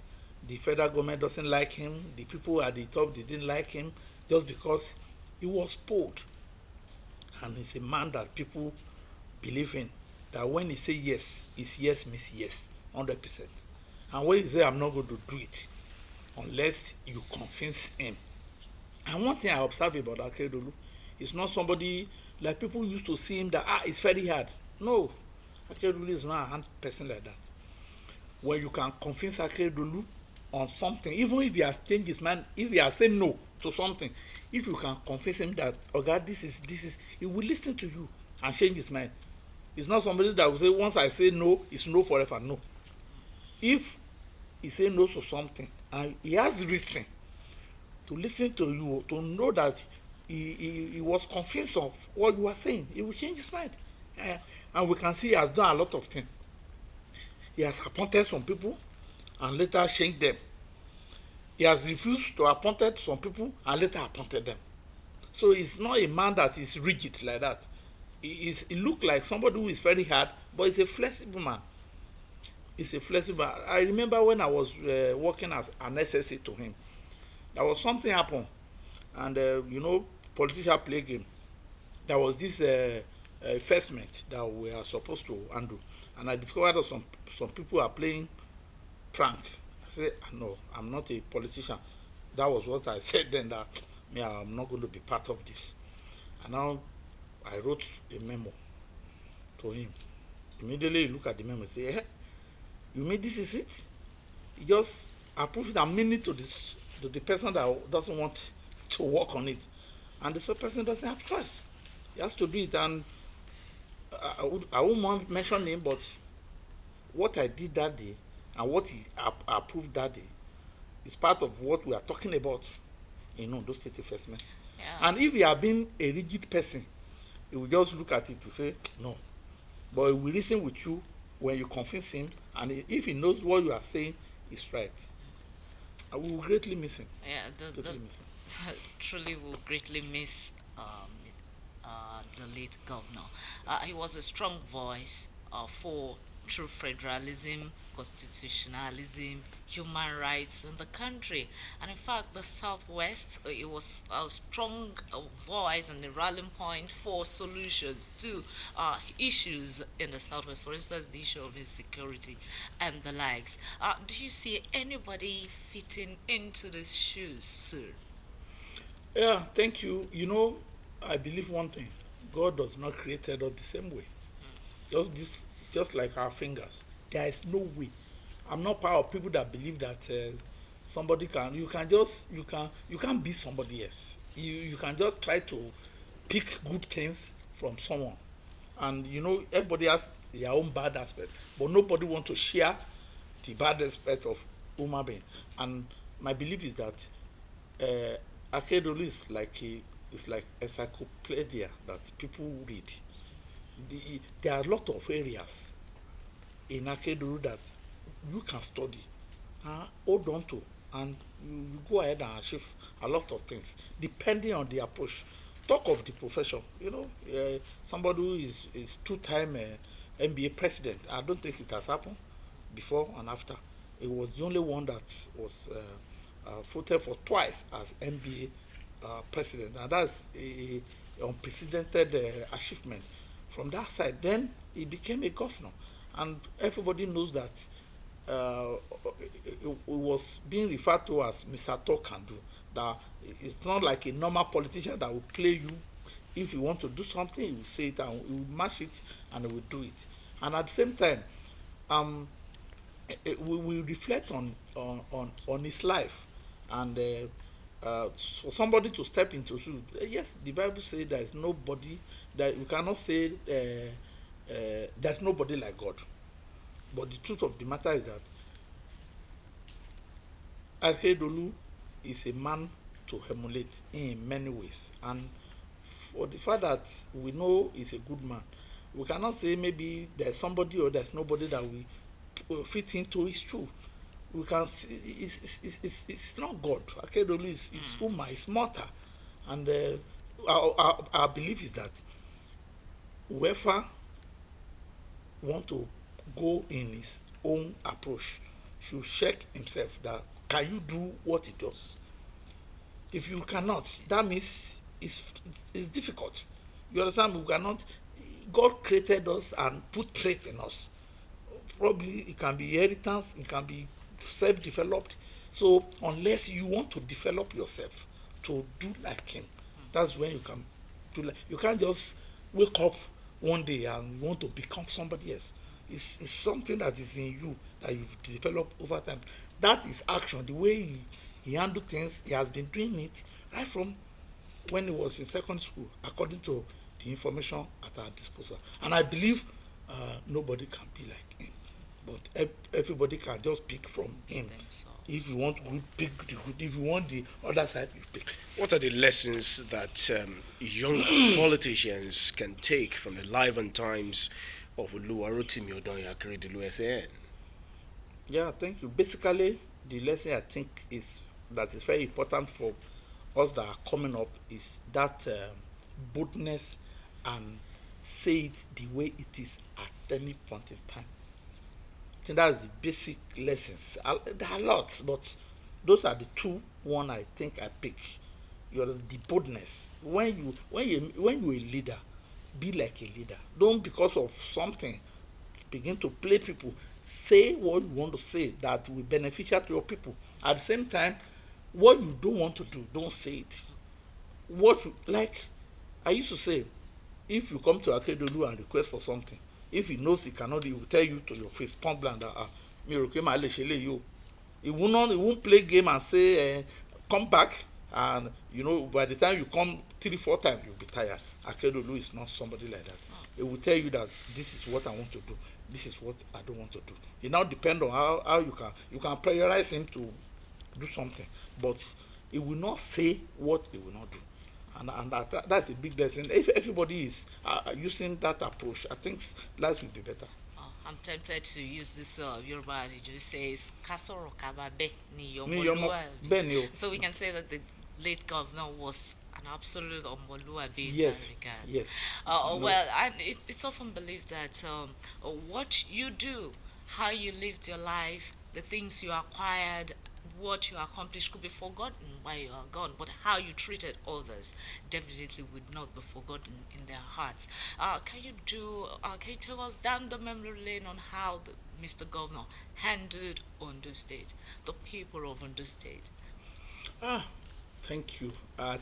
the federal government doesn't like him, the people at the top, they didn't like him just because he was bold, and he's a man that people believe in, that when he say yes, his yes means yes 100%, and when he say I'm not going to do it unless you convince him. And one thing I observe about Akeredolu is not somebody like people used to see him that it's very hard. No, Akeredolu is not a hard person like that. When you can convince Akeredolu on something, even if he has changed his mind, if he has said no to something, if you can convince him that, oh God, this is, he will listen to you and change his mind. It's not somebody that will say, once I say no, it's no forever. No. If he say no to something and he has reason to listen to you, to know that he was convinced of what you are saying, he will change his mind. And we can see he has done a lot of things. He has appointed some people and later changed them. He has refused to appoint some people and later appointed them. So he's not a man that is rigid like that. He looks like somebody who is very hard, but he's a flexible man. He's a flexible man. I remember when I was working as an SSA to him, there was something happened, and you know, politicians play game. There was this investment that we are supposed to handle, and I discovered that some people are playing prank. I said, no, I'm not a politician. That was what I said then, that me, I'm not going to be part of this. And now I wrote a memo to him. Immediately he looked at the memo and said, you mean this is it? He just approved it and mean it to the person that doesn't want to work on it. And the person doesn't have choice. He has to do it. And I won't want to mention him, but what I did that day and what he approved that day is part of what we are talking about in Ondo State Investment. Yeah. And if he had been a rigid person, he will just look at it to say no. But he will listen with you when you convince him, and if he knows what you are saying is right. I will greatly miss him. Yeah, truly will greatly miss the late governor. He was a strong voice for true federalism, constitutionalism, human rights in the country. And in fact, the Southwest, it was a strong voice and a rallying point for solutions to issues in the Southwest. For instance, the issue of insecurity and the likes. Do you see anybody fitting into these shoes, sir? Yeah, thank you. You know, I believe one thing. God does not create us the same way. Just like our fingers. There is no way. I'm not part of people that believe that somebody you can't be somebody else. You can just try to pick good things from someone. And you know, everybody has their own bad aspect, but nobody wants to share the bad aspect of human being. And my belief is that Akeredolu is like encyclopedia that people read. There are a lot of areas in Akeredolu that you can study, hold on to, and you go ahead and achieve a lot of things depending on the approach. Talk of the profession, somebody who is two-time NBA president. I don't think it has happened before and after. It was the only one that was voted for twice as NBA president, and that's a unprecedented achievement. From that side, then he became a governor, and everybody knows that it was being referred to as Mr. Talk can do. That it's not like a normal politician that will play you. If you want to do something, he will say it and he will match it and he will do it. And at the same time, um, we will reflect on his life, and for somebody to step into shoes. Yes, the Bible says there is nobody that you cannot say there's nobody like God. But the truth of the matter is that Akeredolu is a man to emulate in many ways, and for the fact that we know he's a good man, we cannot say maybe there's somebody or there's nobody that we fit into his true. We can see it's not God. Akeredolu is Uma, is mortal, and our belief is that whoever want to go in his own approach should check himself that can you do what he does. If you cannot, that means it's difficult. You understand? We cannot. God created us and put trait in us. Probably it can be inheritance, it can be self-developed. So unless you want to develop yourself to do like him, that's when you can do like. You can't just wake up one day and you want to become somebody else. It's something that is in you that you've developed over time. That is action. The way he handled things, he has been doing it right from when he was in secondary school, according to the information at our disposal. And I believe nobody can be like him, but everybody can just pick from him. If you want good, pick the good. If you want the other side, you pick. What are the lessons that young politicians can take from the life and times of Oluwarotimi Odonya Akeredolu SAN? Yeah, thank you. Basically, the lesson I think is that is very important for us that are coming up is that boldness and say it the way it is at any point in time. I think that's the basic lessons. There are lots, but those are the two one I think I pick. The boldness. When you're a leader, be like a leader. Don't because of something begin to play people. Say what you want to say that will beneficial to your people. At the same time, what you don't want to do, don't say it. What you like, I used to say, if you come to Akeredolu and request for something, if he knows he cannot, he will tell you to your face, point blank that mi ò rò pé màá lè ṣe léyìí o. He won't play game and say come back, and by the time you come 3-4 times you'll be tired. Akeredolu is not somebody like that. He will tell you that this is what I want to do, this is what I don't want to do. It now depends on how you can prioritize him to do something, but he will not say what he will not do. And that's a big lesson. If everybody is using that approach, I think life will be better. I'm tempted to use this Yoruba adage. It says "Kasoro kababe ni Ni yomo be ni o." So we can say that the late governor was an absolute omoluabi. Yes. Yes. Well, it's often believed that what you do, how you lived your life, the things you acquired, what you accomplished could be forgotten while you are gone, but how you treated others definitely would not be forgotten in their hearts. Can you tell us down the memory lane on how Mr. Governor handled Ondo State, the people of Ondo State? Thank you.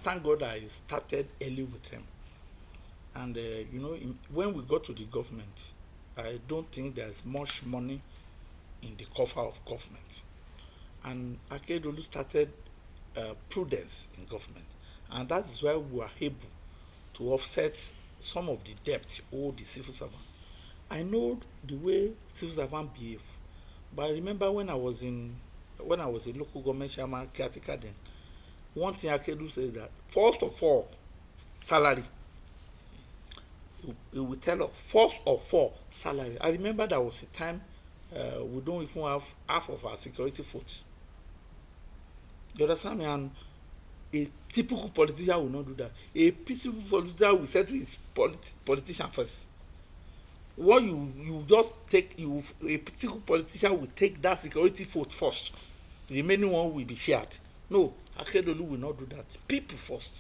Thank God I started early with him. And when we got to the government, I don't think there's much money in the cover of government. And Akeredolu started prudence in government, and that is why we were able to offset some of the debt owed the civil servant. I know the way civil servant behave, but I remember when I was a local government chairman caretaker then, one thing Akedu says that first of all, salary. He will tell us first of all, salary. I remember there was a time we don't even have half of our security force. You understand me? And a typical politician will not do that. A peaceful politician will settle his politician first. What you just take, a typical politician will take that security vote first. The remaining one will be shared. No, Akeredolu will not do that. People first.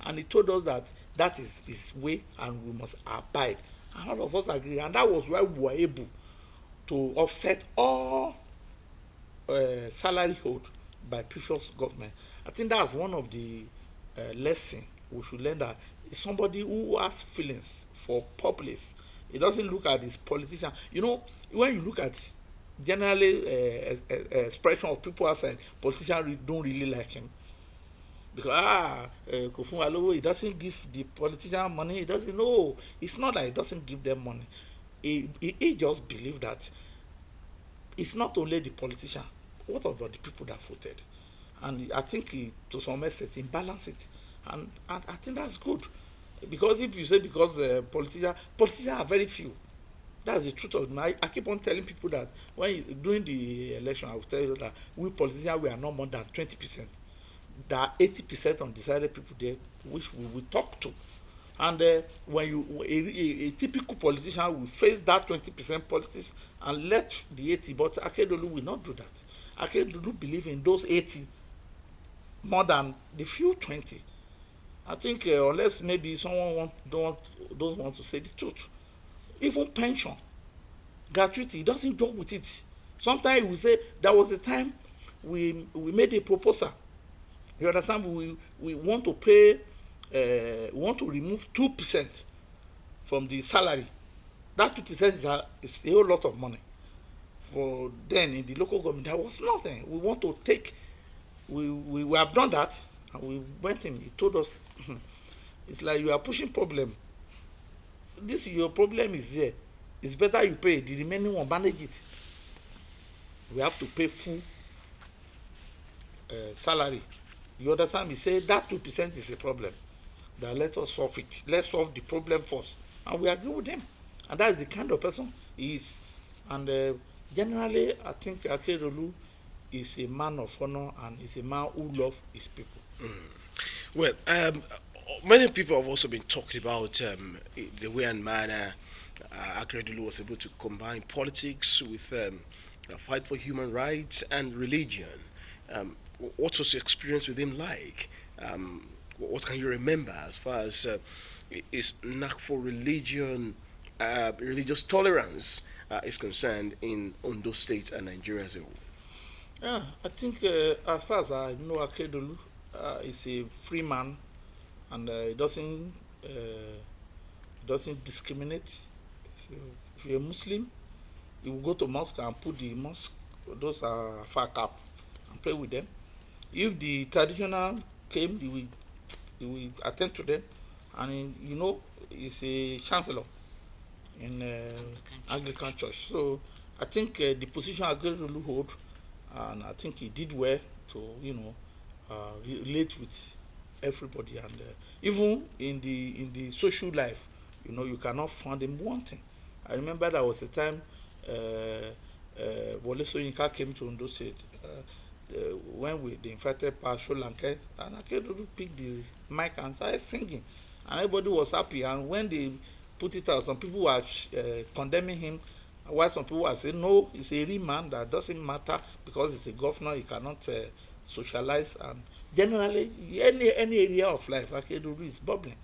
And he told us that that is his way and we must abide. And all of us agree. And that was why we were able to offset all salary hold by previous government. I think that's one of the lessons we should learn, that is somebody who has feelings for populace. He doesn't look at his politician. You know, when you look at generally expression of people outside, politicians don't really like him. Because Kofun Alowo, he doesn't give the politician money. He doesn't know. It's not that he doesn't give them money. He just believes that it's not only the politician. What about the people that voted? And I think to some extent he balance it, and I think that's good. Because if you say because politicians are very few, that's the truth of it. I keep on telling people that during the election, I will tell you that we politicians, we are not more than 20%. There are 80% undecided people there which we will talk to. And when a typical politician will face that 20% politics and let the 80, but Akeredolu will not do that. Akeredolu believe in those 80 more than the few 20. I think unless maybe someone don't want to say the truth. Even pension, gratuity, he doesn't joke with it. Sometimes he will say there was a time we made a proposal. You understand? We want to pay, we want to remove 2% from the salary. That 2% is a whole lot of money. For then in the local government, there was nothing. We want to take, we have done that, and we went in. He told us, it's like you are pushing problem. Your problem is there. It's better you pay the remaining one, manage it. We have to pay full salary. You understand me? Say that 2% is a problem. That let us solve it. Let's solve the problem first. And we agree with them. And that is the kind of person he is. And generally, I think Akeredolu is a man of honor and is a man who loves his people. Well, many people have also been talking about the way and manner Akeredolu was able to combine politics with a fight for human rights and religion. What was your experience with him like? What can you remember as far as his knack for religion, religious tolerance is concerned in Ondo State and Nigeria as a whole? Yeah, I think as far as I know, Akeredolu is a free man, and he doesn't discriminate. So if you're a Muslim, you will go to mosque and put the mosque, those are far cap, and pray with them. If the traditional came, he will attend to them, and he's a chancellor in Anglican Church. So I think the position Akeredolu hold, and I think he did well to relate with everybody, and even in the social life, you cannot find him wanting. I remember there was a time Wole Soyinka came to Ondo State. When they invited Pastor Lanke, and Akeredolu picked the mic and started singing, and everybody was happy. And when they put it out, some people were condemning him, while some people were saying, no, he's a real man, that doesn't matter because he's a governor, he cannot socialize. And generally, any area of life, Akeredolu is bubbling.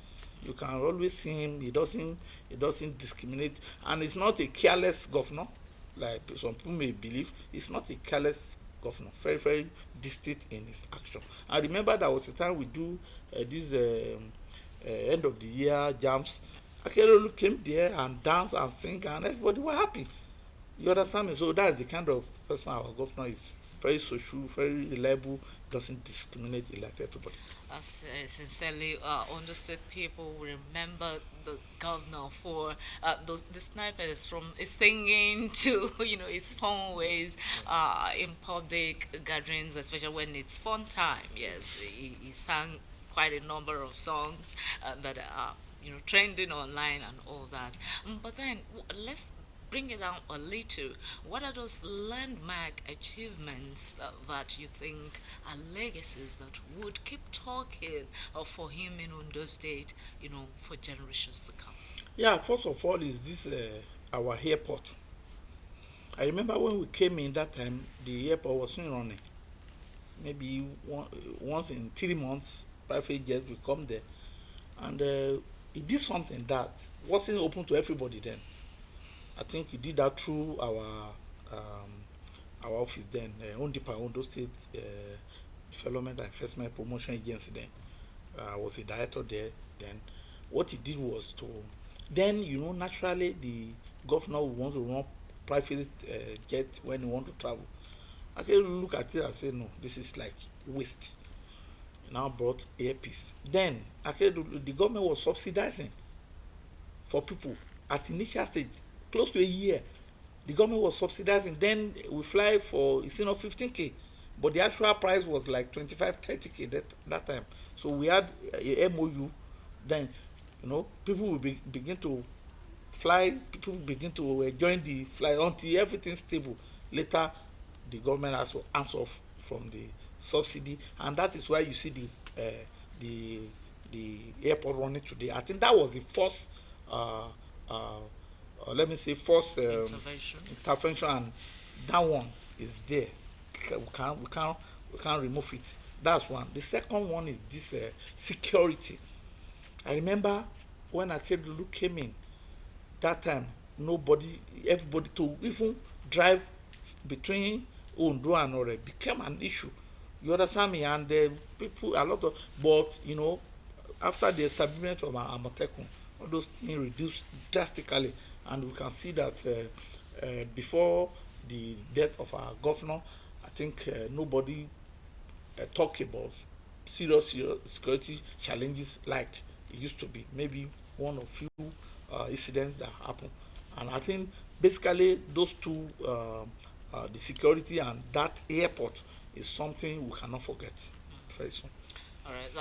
You can always see him. He doesn't discriminate, and he's not a careless governor, like some people may believe. He's not a careless governor, very, very distinct in his action. I remember there was a time we do this end of the year jams. Akeredolu came there and danced and sing, and everybody were happy. You understand me? So that's the kind of person our governor is. very social, very reliable, doesn't discriminate. He likes everybody. As sincerely understood people will remember the governor for the snipers from singing to his fun ways in public gatherings, especially when it's fun time. Yes, he sang quite a number of songs that are trending online and all that. But then let's bring it down a little. What are those landmark achievements that you think are legacies that would keep talking for him in Ondo State, for generations to come? Yeah, first of all is this our airport. I remember when we came in that time, the airport was not running. Maybe once in 3 months, private jet will come there, and he did something that wasn't open to everybody then. I think he did that through our office then, Ondo State Development and Investment Promotion Agency then. I was a director there then. What he did was to, then naturally the governor would want to run private jet when he want to travel. I can look at it and say no, this is like waste. Now brought airpiece. Then the government was subsidizing for people at initial stage, close to a year. The government was subsidizing. Then we fly for 15K, but the actual price was like 25-30K that time. So we had a MOU. Then people will begin to fly. People begin to join the flight until everything's stable. Later, the government has to answer off from the subsidy, and that is why you see the airport running today. I think that was the first let me say first intervention, and that one is there. We can't remove it. That's one. The second one is this security. I remember when Akeredolu came in that time, everybody to even drive between Ondo and Ore became an issue. You understand me? And people, a lot of, but after the establishment of Amotekun, all those things reduced drastically, and we can see that before the death of our governor, I think nobody talk about serious security challenges like it used to be. Maybe one or few incidents that happen, and I think basically those two, the security and that airport, is something we cannot forget very soon. All right,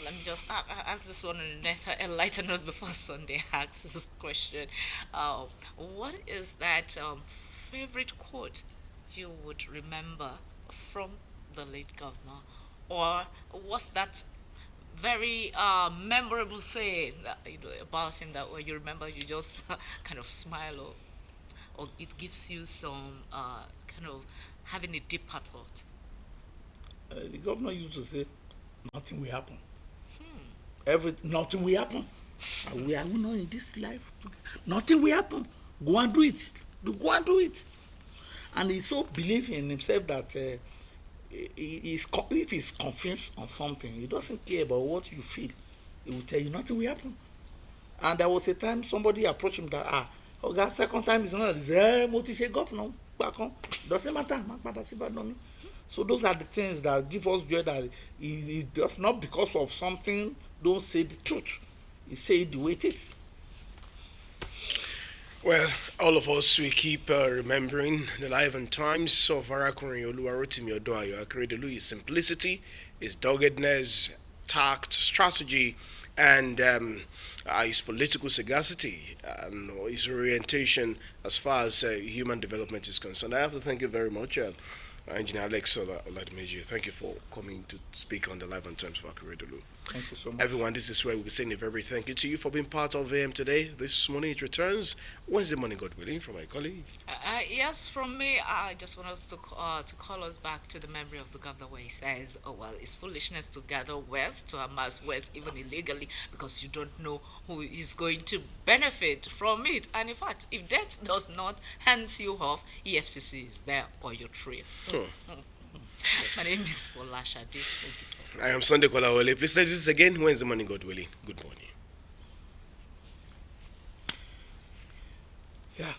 let me just ask this one on a lighter note before Sunday asks this question. What is that favorite quote you would remember from the late governor? Or what's that very memorable thing that, about him that when you remember you just kind of smile, or it gives you some kind of having a deeper thought? The governor used to say, nothing will happen. Nothing will happen. We are not in this life. Nothing will happen. Go and do it. Go and do it. And he so believes in himself that if he's convinced on something, he doesn't care about what you feel. He will tell you nothing will happen. And there was a time somebody approached him that okay, second time is not. He said, governor back home. Doesn't matter. So those are the things that give us joy, that it does not because of something, don't say the truth. You say it the way it is. Well, all of us, we keep remembering the life and times of Arakunrin Oluwarotimi Odoayo Akeredolu. His simplicity, his doggedness, tact, strategy, and his political sagacity, and his orientation as far as human development is concerned. I have to thank you very much, Engineer Alex Oladimeji. Thank you for coming to speak on the live and times for Akeredolu. Thank you so much. Everyone, this is where we'll be saying a very thank you to you for being part of AM today. This morning it returns Wednesday morning, God willing, from my colleague. Yes, from me, I just want us to call us back to the memory of the governor where he says, oh, well, it's foolishness to gather wealth, to amass wealth, even illegally, because you don't know who is going to benefit from it. And in fact, if debt does not hands you off, EFCC is there or you're free. My name is Fola Shade. I am Sunday Kolawole. Please let's do this again Wednesday morning, God willing. Good morning. Yeah.